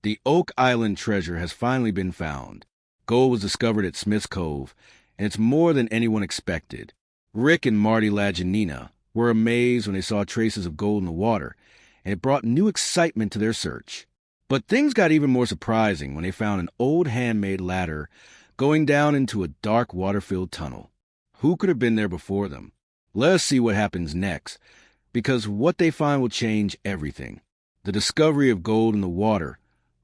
The Oak Island treasure has finally been found. Gold was discovered at Smith's Cove, and it's more than anyone expected. Rick and Marty Lajanina were amazed when they saw traces of gold in the water, and it brought new excitement to their search. But things got even more surprising when they found an old handmade ladder going down into a dark water-filled tunnel. Who could have been there before them? Let us see what happens next, because what they find will change everything. The discovery of gold in the water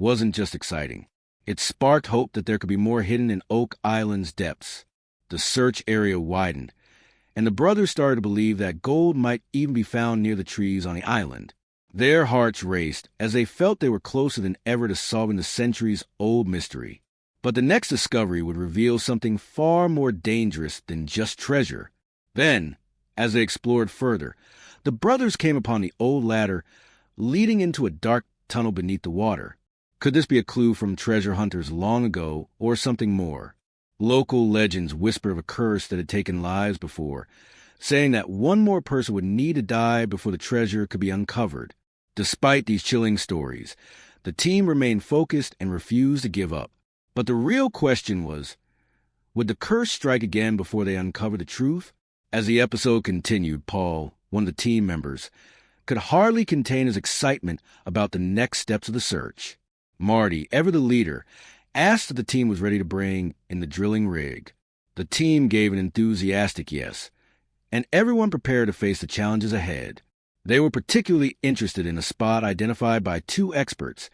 wasn't just exciting. It sparked hope that there could be more hidden in Oak Island's depths. The search area widened, and the brothers started to believe that gold might even be found near the trees on the island. Their hearts raced as they felt they were closer than ever to solving the centuries-old mystery. But the next discovery would reveal something far more dangerous than just treasure. Then, as they explored further, the brothers came upon the old ladder leading into a dark tunnel beneath the water. Could this be a clue from treasure hunters long ago, or something more? Local legends whisper of a curse that had taken lives before, saying that one more person would need to die before the treasure could be uncovered. Despite these chilling stories, the team remained focused and refused to give up. But the real question was, would the curse strike again before they uncovered the truth? As the episode continued, Paul, one of the team members, could hardly contain his excitement about the next steps of the search. Marty, ever the leader, asked if the team was ready to bring in the drilling rig. The team gave an enthusiastic yes, and everyone prepared to face the challenges ahead. They were particularly interested in a spot identified by two experts,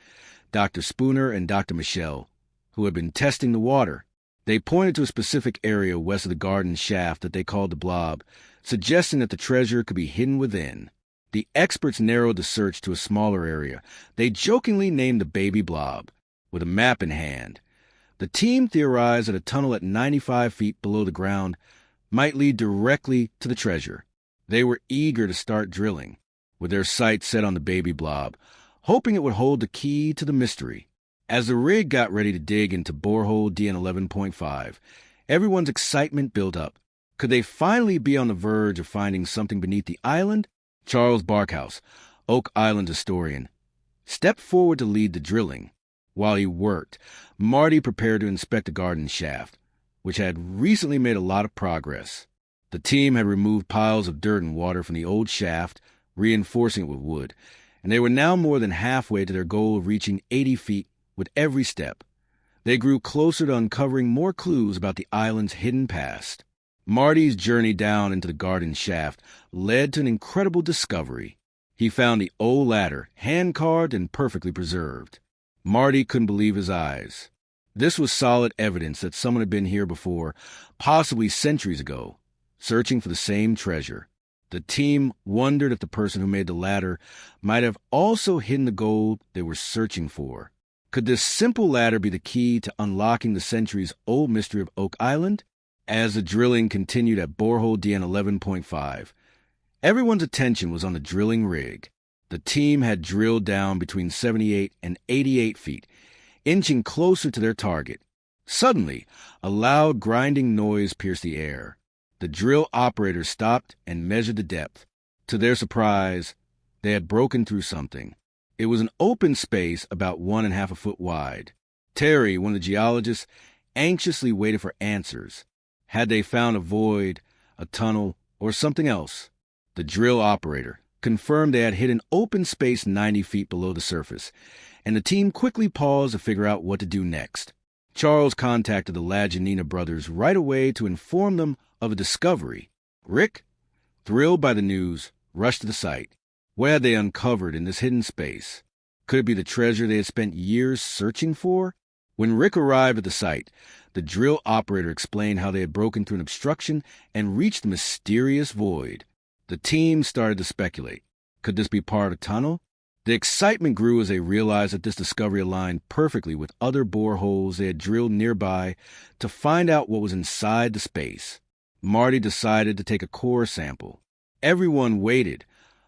Dr. Spooner and Dr. Michelle, who had been testing the water. They pointed to a specific area west of the garden shaft that they called the Blob, suggesting that the treasure could be hidden within. The experts narrowed the search to a smaller area they jokingly named the Baby Blob. With a map in hand, the team theorized that a tunnel at 95 feet below the ground might lead directly to the treasure. They were eager to start drilling, with their sights set on the Baby Blob, hoping it would hold the key to the mystery. As the rig got ready to dig into borehole DN 11.5, everyone's excitement built up. Could they finally be on the verge of finding something beneath the island? Charles Barkhouse, Oak Island historian, stepped forward to lead the drilling. While he worked, Marty prepared to inspect the garden shaft, which had recently made a lot of progress. The team had removed piles of dirt and water from the old shaft, reinforcing it with wood, and they were now more than halfway to their goal of reaching 80 feet with every step. They grew closer to uncovering more clues about the island's hidden past. Marty's journey down into the garden shaft led to an incredible discovery. He found the old ladder, hand-carved and perfectly preserved. Marty couldn't believe his eyes. This was solid evidence that someone had been here before, possibly centuries ago, searching for the same treasure. The team wondered if the person who made the ladder might have also hidden the gold they were searching for. Could this simple ladder be the key to unlocking the centuries-old mystery of Oak Island? As the drilling continued at borehole DN 11.5, everyone's attention was on the drilling rig. The team had drilled down between 78 and 88 feet, inching closer to their target. Suddenly, a loud grinding noise pierced the air. The drill operator stopped and measured the depth. To their surprise, they had broken through something. It was an open space about 1.5 foot wide. Terry, one of the geologists, anxiously waited for answers. Had they found a void, a tunnel, or something else? The drill operator confirmed they had hit an open space 90 feet below the surface, and the team quickly paused to figure out what to do next. Charles contacted the Lajanina brothers right away to inform them of a discovery. Rick, thrilled by the news, rushed to the site. What had they uncovered in this hidden space? Could it be the treasure they had spent years searching for? When Rick arrived at the site, the drill operator explained how they had broken through an obstruction and reached the mysterious void. The team started to speculate. Could this be part of a tunnel? The excitement grew as they realized that this discovery aligned perfectly with other boreholes they had drilled nearby to find out what was inside the space. Marty decided to take a core sample. Everyone waited,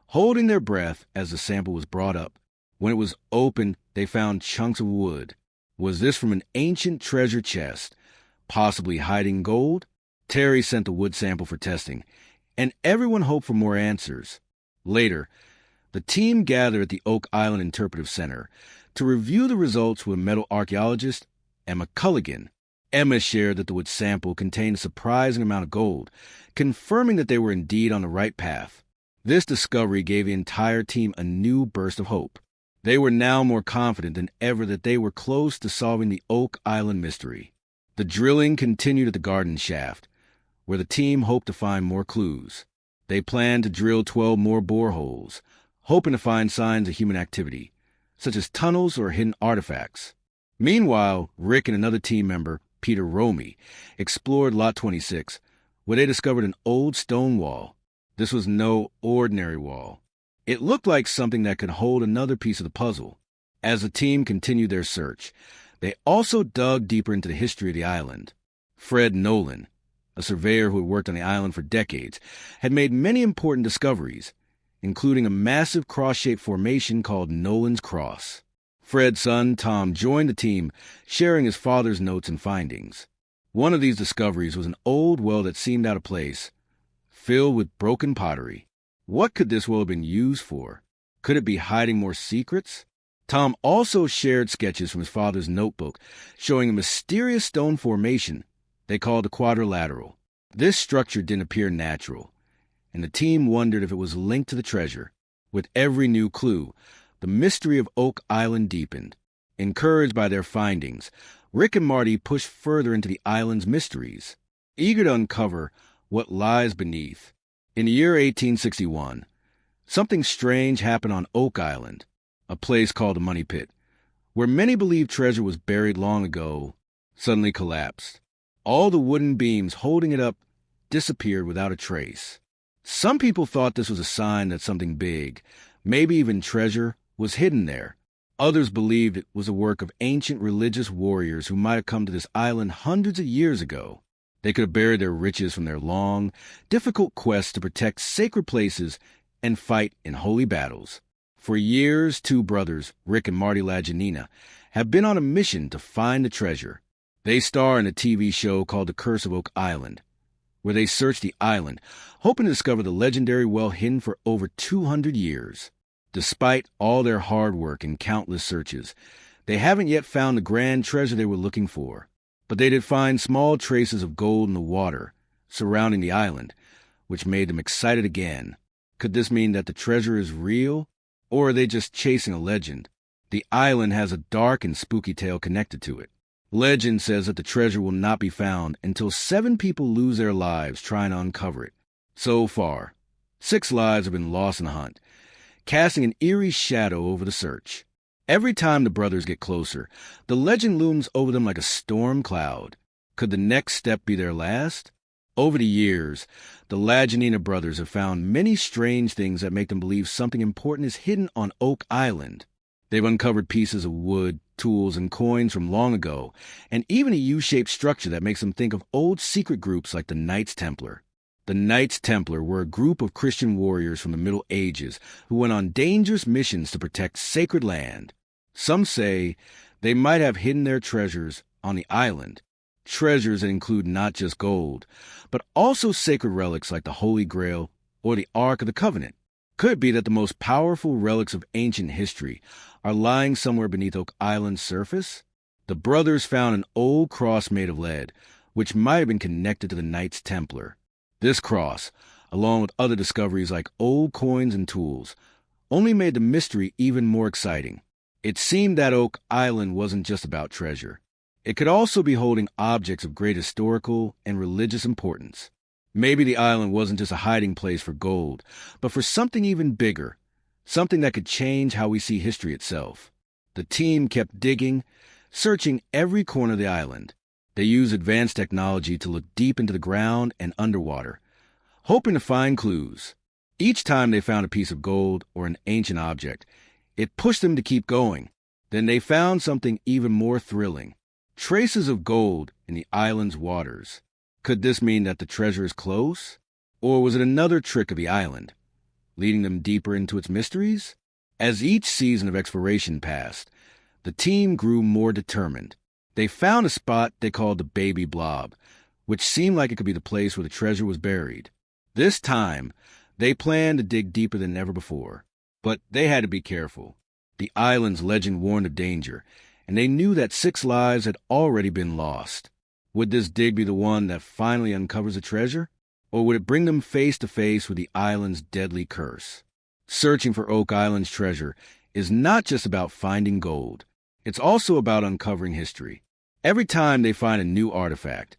holding their breath as the sample was brought up. When it was opened, they found chunks of wood. Was this from an ancient treasure chest, possibly hiding gold? Terry sent the wood sample for testing, and everyone hoped for more answers. Later, the team gathered at the Oak Island Interpretive Center to review the results with metal archaeologist Emma Culligan. Emma shared that the wood sample contained a surprising amount of gold, confirming that they were indeed on the right path. This discovery gave the entire team a new burst of hope. They were now more confident than ever that they were close to solving the Oak Island mystery. The drilling continued at the garden shaft, where the team hoped to find more clues. They planned to drill 12 more boreholes, hoping to find signs of human activity, such as tunnels or hidden artifacts. Meanwhile, Rick and another team member, Peter Romey, explored Lot 26, where they discovered an old stone wall. This was no ordinary wall. It looked like something that could hold another piece of the puzzle. As the team continued their search, they also dug deeper into the history of the island. Fred Nolan, a surveyor who had worked on the island for decades, had made many important discoveries, including a massive cross-shaped formation called Nolan's Cross. Fred's son, Tom, joined the team, sharing his father's notes and findings. One of these discoveries was an old well that seemed out of place, filled with broken pottery. What could this well have been used for? Could it be hiding more secrets? Tom also shared sketches from his father's notebook, showing a mysterious stone formation they called a quadrilateral. This structure didn't appear natural, and the team wondered if it was linked to the treasure. With every new clue, the mystery of Oak Island deepened. Encouraged by their findings, Rick and Marty pushed further into the island's mysteries, eager to uncover what lies beneath. In the year 1861, something strange happened on Oak Island, a place called the Money Pit, where many believed treasure was buried long ago, suddenly collapsed. All the wooden beams holding it up disappeared without a trace. Some people thought this was a sign that something big, maybe even treasure, was hidden there. Others believed it was a work of ancient religious warriors who might have come to this island hundreds of years ago. They could have buried their riches from their long, difficult quest to protect sacred places and fight in holy battles. For years, two brothers, Rick and Marty Lajanina, have been on a mission to find the treasure. They star in a TV show called The Curse of Oak Island, where they search the island, hoping to discover the legendary well hidden for over 200 years. Despite all their hard work and countless searches, they haven't yet found the grand treasure they were looking for. But they did find small traces of gold in the water surrounding the island, which made them excited again. Could this mean that the treasure is real, or are they just chasing a legend? The island has a dark and spooky tale connected to it. Legend says that the treasure will not be found until 7 people lose their lives trying to uncover it. So far, 6 lives have been lost in the hunt, casting an eerie shadow over the search. Every time the brothers get closer, the legend looms over them like a storm cloud. Could the next step be their last? Over the years, the Lajanina brothers have found many strange things that make them believe something important is hidden on Oak Island. They've uncovered pieces of wood, tools, and coins from long ago, and even a U-shaped structure that makes them think of old secret groups like the Knights Templar. The Knights Templar were a group of Christian warriors from the Middle Ages who went on dangerous missions to protect sacred land. Some say they might have hidden their treasures on the island, treasures that include not just gold, but also sacred relics like the Holy Grail or the Ark of the Covenant. Could it be that the most powerful relics of ancient history are lying somewhere beneath Oak Island's surface? The brothers found an old cross made of lead, which might have been connected to the Knights Templar. This cross, along with other discoveries like old coins and tools, only made the mystery even more exciting. It seemed that Oak Island wasn't just about treasure. It could also be holding objects of great historical and religious importance. Maybe the island wasn't just a hiding place for gold, but for something even bigger, something that could change how we see history itself. The team kept digging, searching every corner of the island. They used advanced technology to look deep into the ground and underwater, hoping to find clues. Each time they found a piece of gold or an ancient object, it pushed them to keep going. Then they found something even more thrilling: traces of gold in the island's waters. Could this mean that the treasure is close? Or was it another trick of the island, leading them deeper into its mysteries? As each season of exploration passed, the team grew more determined. They found a spot they called the Baby Blob, which seemed like it could be the place where the treasure was buried. This time, they planned to dig deeper than ever before. But they had to be careful. The island's legend warned of danger, and they knew that 6 lives had already been lost. Would this dig be the one that finally uncovers the treasure? Or would it bring them face to face with the island's deadly curse? Searching for Oak Island's treasure is not just about finding gold. It's also about uncovering history. Every time they find a new artifact,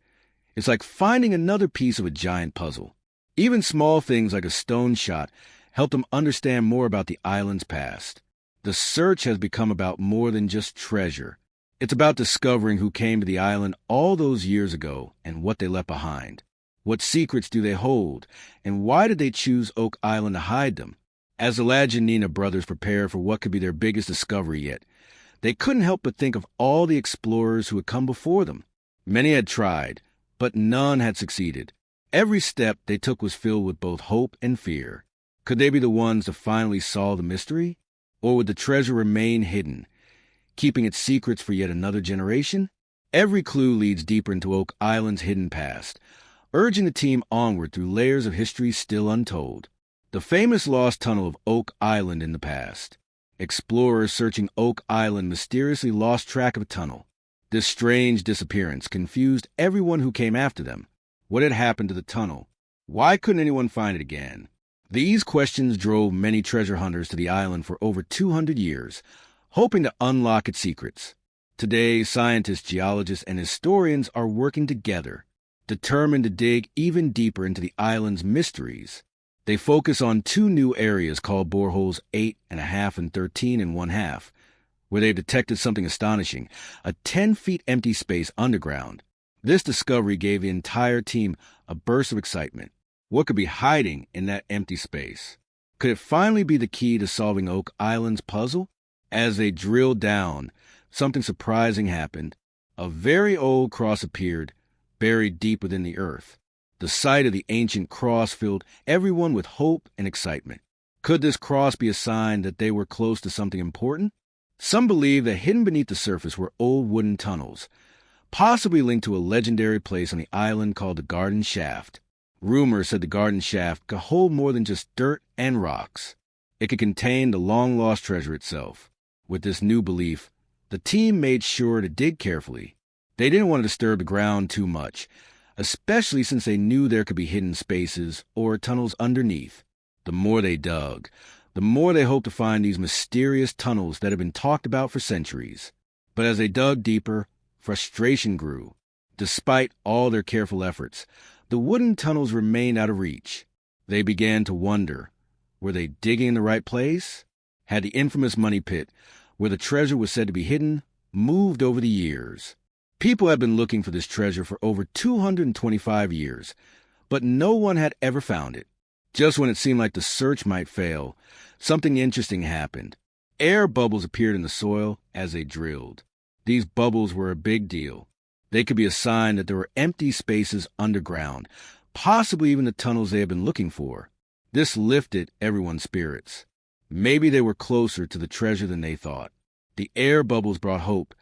it's like finding another piece of a giant puzzle. Even small things like a stone shot help them understand more about the island's past. The search has become about more than just treasure. It's about discovering who came to the island all those years ago and what they left behind. What secrets do they hold, and why did they choose Oak Island to hide them? As the Lagianina brothers prepared for what could be their biggest discovery yet, they couldn't help but think of all the explorers who had come before them. Many had tried, but none had succeeded. Every step they took was filled with both hope and fear. Could they be the ones to finally solve the mystery? Or would the treasure remain hidden, keeping its secrets for yet another generation? Every clue leads deeper into Oak Island's hidden past, urging the team onward through layers of history still untold. The famous lost tunnel of Oak Island in the past. Explorers searching Oak Island mysteriously lost track of a tunnel. This strange disappearance confused everyone who came after them. What had happened to the tunnel? Why couldn't anyone find it again? These questions drove many treasure hunters to the island for over 200 years, hoping to unlock its secrets. Today, scientists, geologists, and historians are working together, determined to dig even deeper into the island's mysteries. They focus on 2 new areas called boreholes 8.5 and 13.5, where they've detected something astonishing, a 10-feet empty space underground. This discovery gave the entire team a burst of excitement. What could be hiding in that empty space? Could it finally be the key to solving Oak Island's puzzle? As they drilled down, something surprising happened. A very old cross appeared, buried deep within the earth. The sight of the ancient cross filled everyone with hope and excitement. Could this cross be a sign that they were close to something important? Some believe that hidden beneath the surface were old wooden tunnels, possibly linked to a legendary place on the island called the Garden Shaft. Rumors said the Garden Shaft could hold more than just dirt and rocks. It could contain the long-lost treasure itself. With this new belief, the team made sure to dig carefully. They didn't want to disturb the ground too much, especially since they knew there could be hidden spaces or tunnels underneath. The more they dug, the more they hoped to find these mysterious tunnels that had been talked about for centuries. But as they dug deeper, frustration grew. Despite all their careful efforts, the wooden tunnels remained out of reach. They began to wonder, were they digging in the right place? Had the infamous money pit, where the treasure was said to be hidden, moved over the years? People had been looking for this treasure for over 225 years, but no one had ever found it. Just when it seemed like the search might fail, something interesting happened. Air bubbles appeared in the soil as they drilled. These bubbles were a big deal. They could be a sign that there were empty spaces underground, possibly even the tunnels they had been looking for. This lifted everyone's spirits. Maybe they were closer to the treasure than they thought. The air bubbles brought hope,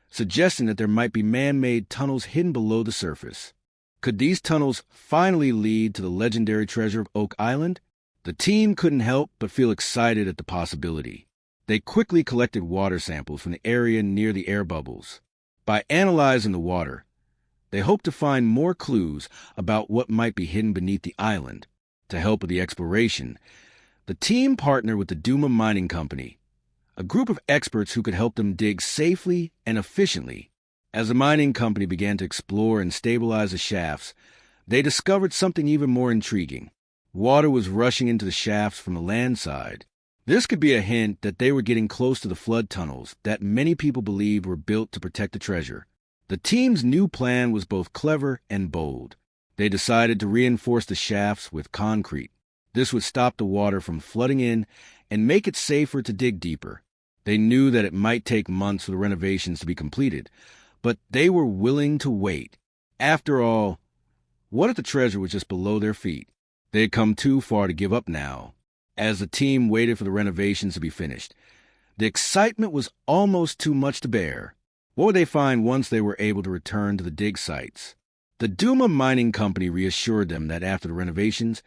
suggesting that there might be man-made tunnels hidden below the surface. Could these tunnels finally lead to the legendary treasure of Oak Island? The team couldn't help but feel excited at the possibility. They quickly collected water samples from the area near the air bubbles. By analyzing the water, they hoped to find more clues about what might be hidden beneath the island. To help with the exploration, the team partnered with the Duma Mining Company, a group of experts who could help them dig safely and efficiently. As the mining company began to explore and stabilize the shafts, they discovered something even more intriguing. Water was rushing into the shafts from the land side. This could be a hint that they were getting close to the flood tunnels that many people believed were built to protect the treasure. The team's new plan was both clever and bold. They decided to reinforce the shafts with concrete. This would stop the water from flooding in and make it safer to dig deeper. They knew that it might take months for the renovations to be completed, but they were willing to wait. After all, what if the treasure was just below their feet? They had come too far to give up now. As the team waited for the renovations to be finished, the excitement was almost too much to bear. What would they find once they were able to return to the dig sites? The Duma Mining Company reassured them that after the renovations,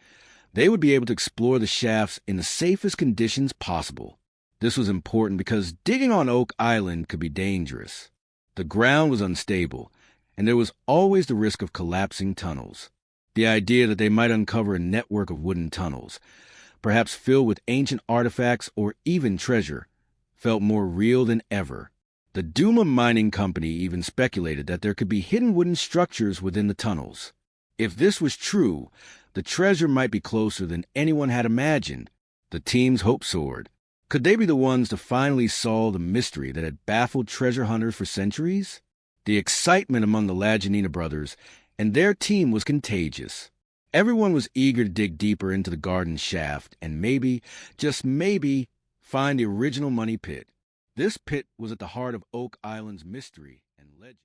they would be able to explore the shafts in the safest conditions possible. This was important because digging on Oak Island could be dangerous. The ground was unstable, and there was always the risk of collapsing tunnels. The idea that they might uncover a network of wooden tunnels, perhaps filled with ancient artifacts or even treasure, felt more real than ever. The Duma Mining Company even speculated that there could be hidden wooden structures within the tunnels. If this was true, the treasure might be closer than anyone had imagined. The team's hope soared. Could they be the ones to finally solve the mystery that had baffled treasure hunters for centuries? The excitement among the Laginina brothers and their team was contagious. Everyone was eager to dig deeper into the garden shaft and maybe, just maybe, find the original money pit. This pit was at the heart of Oak Island's mystery and legend.